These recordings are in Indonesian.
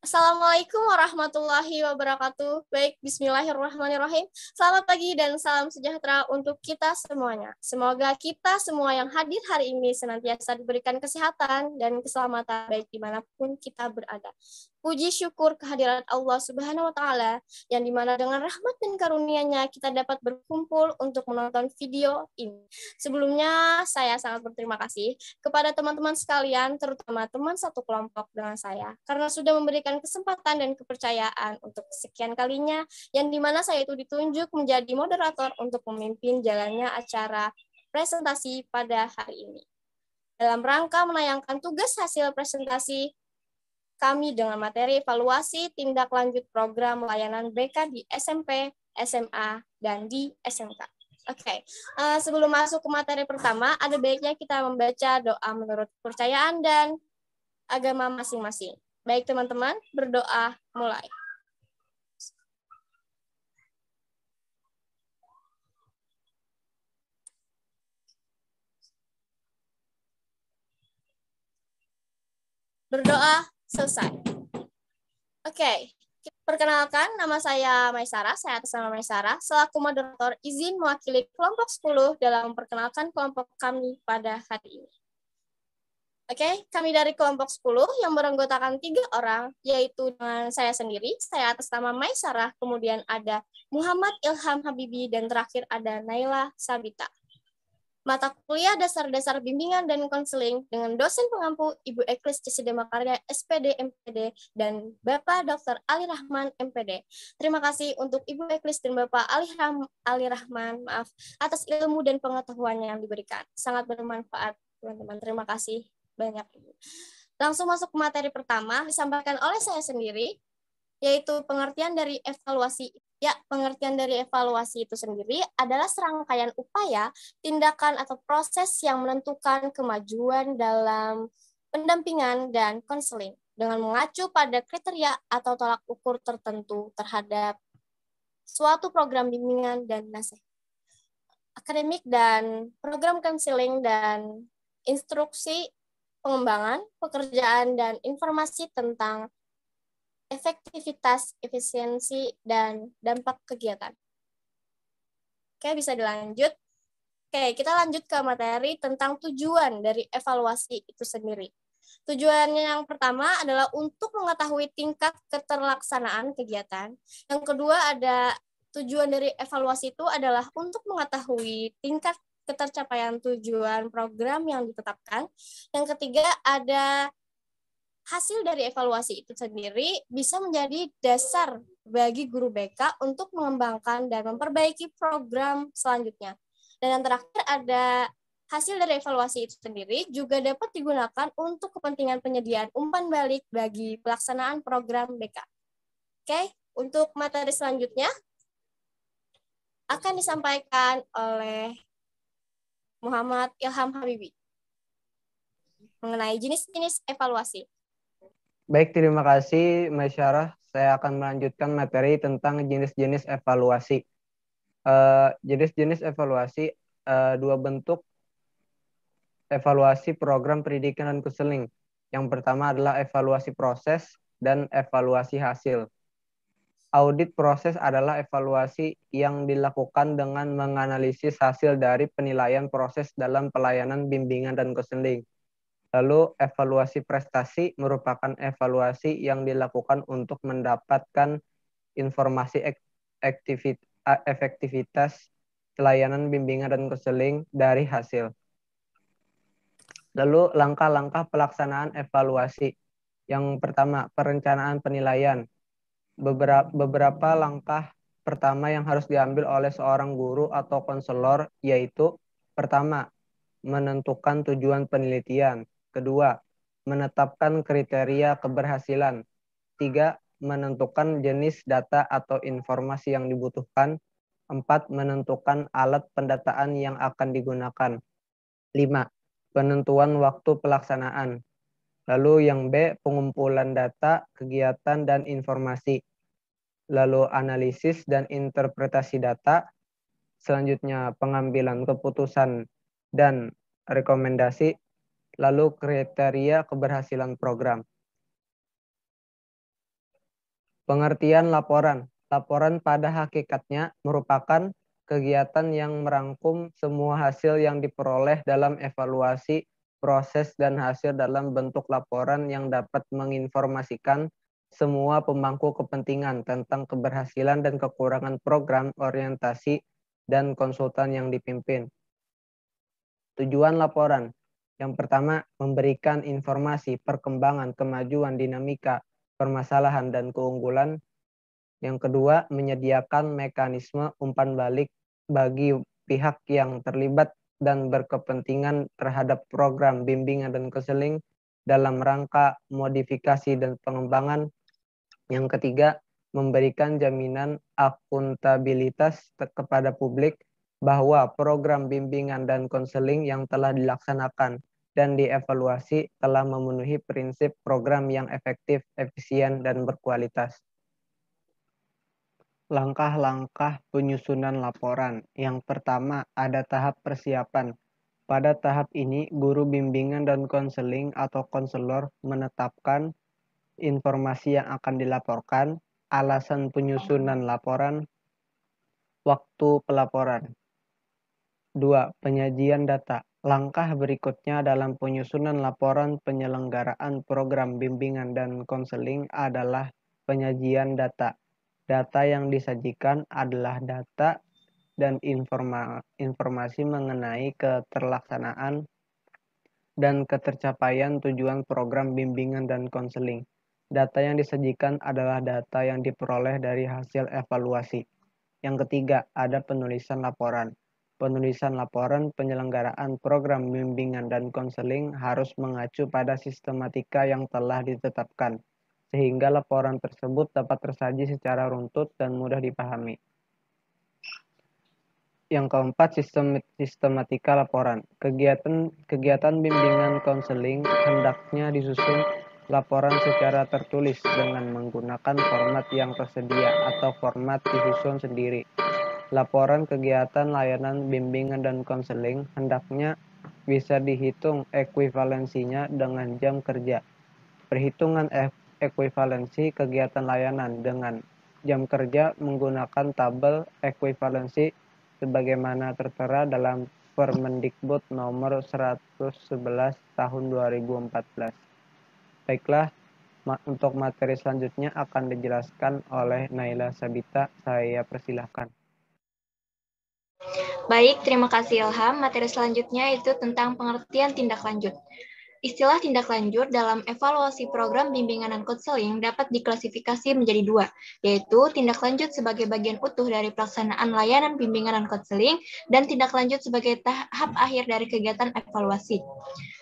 Assalamualaikum warahmatullahi wabarakatuh. Baik, bismillahirrahmanirrahim. Selamat pagi dan salam sejahtera untuk kita semuanya. Semoga kita semua yang hadir hari ini senantiasa diberikan kesehatan dan keselamatan baik dimanapun kita berada. Puji syukur kehadirat Allah Subhanahu wa Ta'ala, yang dimana dengan rahmat dan karunia-Nya kita dapat berkumpul untuk menonton video ini. Sebelumnya, saya sangat berterima kasih kepada teman-teman sekalian, terutama teman satu kelompok dengan saya, karena sudah memberikan kesempatan dan kepercayaan untuk sekian kalinya, yang dimana saya itu ditunjuk menjadi moderator untuk memimpin jalannya acara presentasi pada hari ini. Dalam rangka menayangkan tugas hasil presentasi kami dengan materi evaluasi tindak lanjut program layanan BK di SMP, SMA, dan di SMK. Oke, sebelum masuk ke materi pertama, ada baiknya kita membaca doa menurut kepercayaan dan agama masing-masing. Baik teman-teman, berdoa mulai. Berdoa selesai. Oke, perkenalkan, nama saya Maisara, saya atas nama Maisara, selaku moderator izin mewakili kelompok 10 dalam memperkenalkan kelompok kami pada hari ini. Oke, kami dari kelompok 10 yang beranggotakan 3 orang, yaitu dengan saya sendiri, saya atas nama Maisara, kemudian ada Muhammad Ilham Habibi, dan terakhir ada Naila Sabita. Mata kuliah dasar-dasar bimbingan dan konseling dengan dosen pengampu Ibu Eklis Ciside Makarya SPD MPD dan Bapak Dr. Ali Rahman MPD. Terima kasih untuk Ibu Eklis dan Bapak Ali Rahman, atas ilmu dan pengetahuannya yang diberikan. Sangat bermanfaat, teman-teman. Terima kasih banyak, Ibu. Langsung masuk ke materi pertama, disampaikan oleh saya sendiri, yaitu pengertian dari evaluasi. Ya, pengertian dari evaluasi itu sendiri adalah serangkaian upaya, tindakan, atau proses yang menentukan kemajuan dalam pendampingan dan konseling dengan mengacu pada kriteria atau tolak ukur tertentu terhadap suatu program bimbingan dan nasihat akademik dan program konseling dan instruksi pengembangan, pekerjaan, dan informasi tentang efektivitas, efisiensi, dan dampak kegiatan. Oke, bisa dilanjut. Oke, kita lanjut ke materi tentang tujuan dari evaluasi itu sendiri. Tujuannya yang pertama adalah untuk mengetahui tingkat keterlaksanaan kegiatan. Yang kedua ada tujuan dari evaluasi itu adalah untuk mengetahui tingkat ketercapaian tujuan program yang ditetapkan. Yang ketiga ada hasil dari evaluasi itu sendiri bisa menjadi dasar bagi guru BK untuk mengembangkan dan memperbaiki program selanjutnya. Dan yang terakhir ada hasil dari evaluasi itu sendiri juga dapat digunakan untuk kepentingan penyediaan umpan balik bagi pelaksanaan program BK. Oke, untuk materi selanjutnya akan disampaikan oleh Muhammad Ilham Habibi mengenai jenis-jenis evaluasi. Baik, terima kasih Mbak Syarah. Saya akan melanjutkan materi tentang jenis-jenis evaluasi. Jenis-jenis evaluasi, dua bentuk evaluasi program pendidikan dan konseling. Yang pertama adalah evaluasi proses dan evaluasi hasil. Audit proses adalah evaluasi yang dilakukan dengan menganalisis hasil dari penilaian proses dalam pelayanan bimbingan dan konseling. Lalu evaluasi prestasi merupakan evaluasi yang dilakukan untuk mendapatkan informasi efektivitas pelayanan bimbingan dan konseling dari hasil. Lalu langkah-langkah pelaksanaan evaluasi. Yang pertama, perencanaan penilaian. Beberapa langkah pertama yang harus diambil oleh seorang guru atau konselor yaitu pertama, menentukan tujuan penelitian. Kedua, menetapkan kriteria keberhasilan. Tiga, menentukan jenis data atau informasi yang dibutuhkan. Empat, menentukan alat pendataan yang akan digunakan. Lima, penentuan waktu pelaksanaan. Lalu yang B, pengumpulan data, kegiatan, dan informasi. Lalu analisis dan interpretasi data. Selanjutnya pengambilan keputusan dan rekomendasi. Lalu kriteria keberhasilan program. Pengertian laporan. Laporan pada hakikatnya merupakan kegiatan yang merangkum semua hasil yang diperoleh dalam evaluasi, proses, dan hasil dalam bentuk laporan yang dapat menginformasikan semua pemangku kepentingan tentang keberhasilan dan kekurangan program, orientasi, dan konsultan yang dipimpin. Tujuan laporan. Yang pertama, memberikan informasi, perkembangan, kemajuan, dinamika, permasalahan, dan keunggulan. Yang kedua, menyediakan mekanisme umpan balik bagi pihak yang terlibat dan berkepentingan terhadap program bimbingan dan konseling dalam rangka modifikasi dan pengembangan. Yang ketiga, memberikan jaminan akuntabilitas kepada publik bahwa program bimbingan dan konseling yang telah dilaksanakan dan dievaluasi telah memenuhi prinsip program yang efektif, efisien, dan berkualitas. Langkah-langkah penyusunan laporan. Yang pertama, ada tahap persiapan. Pada tahap ini, guru bimbingan dan konseling atau konselor menetapkan informasi yang akan dilaporkan, alasan penyusunan laporan, waktu pelaporan. 2. Penyajian data. Langkah berikutnya dalam penyusunan laporan penyelenggaraan program bimbingan dan konseling adalah penyajian data. Data yang disajikan adalah data dan informasi mengenai keterlaksanaan dan ketercapaian tujuan program bimbingan dan konseling. Data yang disajikan adalah data yang diperoleh dari hasil evaluasi. Yang ketiga, ada penulisan laporan. Penulisan laporan penyelenggaraan program bimbingan dan konseling harus mengacu pada sistematika yang telah ditetapkan, sehingga laporan tersebut dapat tersaji secara runtut dan mudah dipahami. Yang keempat, sistematika laporan. Kegiatan bimbingan konseling hendaknya disusun laporan secara tertulis dengan menggunakan format yang tersedia atau format disusun sendiri. Laporan kegiatan layanan bimbingan dan konseling hendaknya bisa dihitung ekuivalensinya dengan jam kerja. Perhitungan ekuivalensi kegiatan layanan dengan jam kerja menggunakan tabel ekuivalensi sebagaimana tertera dalam Permendikbud nomor 111 tahun 2014. Baiklah, untuk materi selanjutnya akan dijelaskan oleh Naila Sabita. Saya persilahkan. Baik, terima kasih Ilham. Materi selanjutnya itu tentang pengertian tindak lanjut. Istilah tindak lanjut dalam evaluasi program bimbingan dan konseling dapat diklasifikasi menjadi dua, yaitu tindak lanjut sebagai bagian utuh dari pelaksanaan layanan bimbingan dan konseling, dan tindak lanjut sebagai tahap akhir dari kegiatan evaluasi.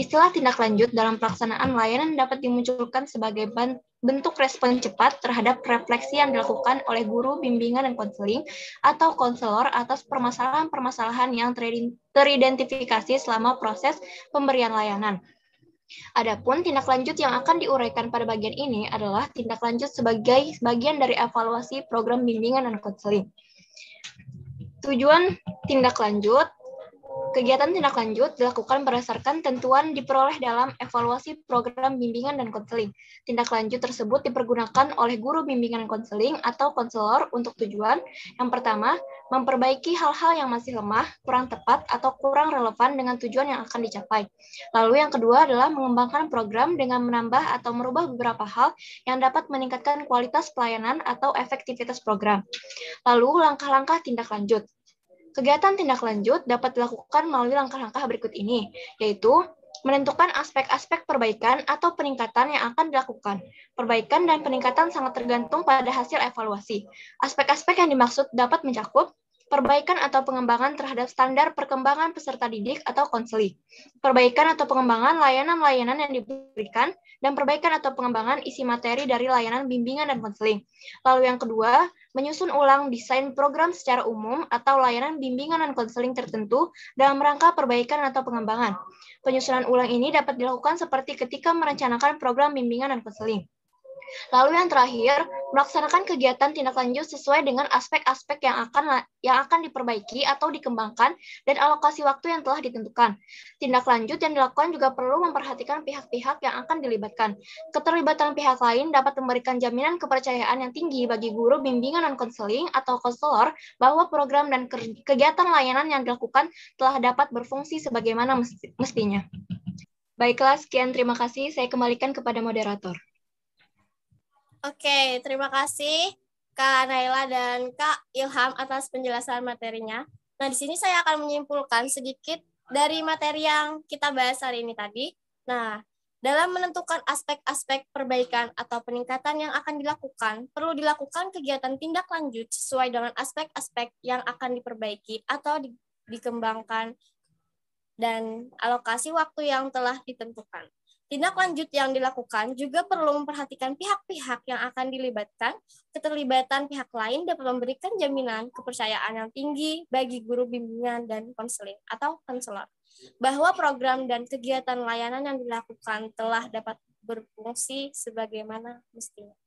Istilah tindak lanjut dalam pelaksanaan layanan dapat dimunculkan sebagai bentuk respon cepat terhadap refleksi yang dilakukan oleh guru bimbingan dan konseling atau konselor atas permasalahan-permasalahan yang teridentifikasi selama proses pemberian layanan. Adapun tindak lanjut yang akan diuraikan pada bagian ini adalah tindak lanjut sebagai bagian dari evaluasi program bimbingan dan konseling. Tujuan tindak lanjut. Kegiatan tindak lanjut dilakukan berdasarkan tentuan diperoleh dalam evaluasi program bimbingan dan konseling. Tindak lanjut tersebut dipergunakan oleh guru bimbingan dan konseling atau konselor untuk tujuan yang pertama, memperbaiki hal-hal yang masih lemah, kurang tepat, atau kurang relevan dengan tujuan yang akan dicapai. Lalu yang kedua adalah mengembangkan program dengan menambah atau merubah beberapa hal yang dapat meningkatkan kualitas pelayanan atau efektivitas program. Lalu langkah-langkah tindak lanjut. Kegiatan tindak lanjut dapat dilakukan melalui langkah-langkah berikut ini, yaitu menentukan aspek-aspek perbaikan atau peningkatan yang akan dilakukan. Perbaikan dan peningkatan sangat tergantung pada hasil evaluasi. Aspek-aspek yang dimaksud dapat mencakup perbaikan atau pengembangan terhadap standar perkembangan peserta didik atau konseling, perbaikan atau pengembangan layanan-layanan yang diberikan, dan perbaikan atau pengembangan isi materi dari layanan bimbingan dan konseling. Lalu yang kedua, menyusun ulang desain program secara umum atau layanan bimbingan dan konseling tertentu dalam rangka perbaikan atau pengembangan. Penyusunan ulang ini dapat dilakukan seperti ketika merencanakan program bimbingan dan konseling. Lalu yang terakhir, melaksanakan kegiatan tindak lanjut sesuai dengan aspek-aspek yang akan diperbaiki atau dikembangkan dan alokasi waktu yang telah ditentukan. Tindak lanjut yang dilakukan juga perlu memperhatikan pihak-pihak yang akan dilibatkan. Keterlibatan pihak lain dapat memberikan jaminan kepercayaan yang tinggi bagi guru bimbingan dan konseling atau konselor bahwa program dan kegiatan layanan yang dilakukan telah dapat berfungsi sebagaimana mestinya. Baiklah, sekian terima kasih. Saya kembalikan kepada moderator. Oke, terima kasih Kak Naila dan Kak Ilham atas penjelasan materinya. Nah, di sini saya akan menyimpulkan sedikit dari materi yang kita bahas hari ini tadi. Nah, dalam menentukan aspek-aspek perbaikan atau peningkatan yang akan dilakukan, perlu dilakukan kegiatan tindak lanjut sesuai dengan aspek-aspek yang akan diperbaiki atau dikembangkan dan alokasi waktu yang telah ditentukan. Tindak lanjut yang dilakukan juga perlu memperhatikan pihak-pihak yang akan dilibatkan. Keterlibatan pihak lain dapat memberikan jaminan kepercayaan yang tinggi bagi guru bimbingan dan konseling atau konselor, bahwa program dan kegiatan layanan yang dilakukan telah dapat berfungsi sebagaimana mestinya.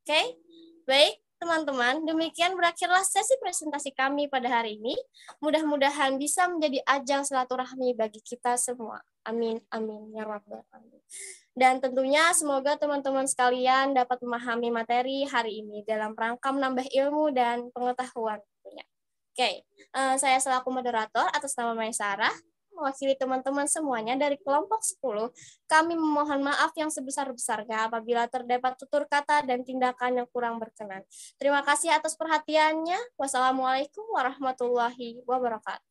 Oke, baik teman-teman, demikian berakhirlah sesi presentasi kami pada hari ini. Mudah-mudahan bisa menjadi ajang silaturahmi bagi kita semua. Amin, amin, ya rabbal alamin. Dan tentunya semoga teman-teman sekalian dapat memahami materi hari ini dalam rangka menambah ilmu dan pengetahuan tentunya. Oke, saya selaku moderator atas nama Maisarah, mewakili teman-teman semuanya dari kelompok 10, kami memohon maaf yang sebesar-besarnya apabila terdapat tutur kata dan tindakan yang kurang berkenan. Terima kasih atas perhatiannya. Wassalamualaikum warahmatullahi wabarakatuh.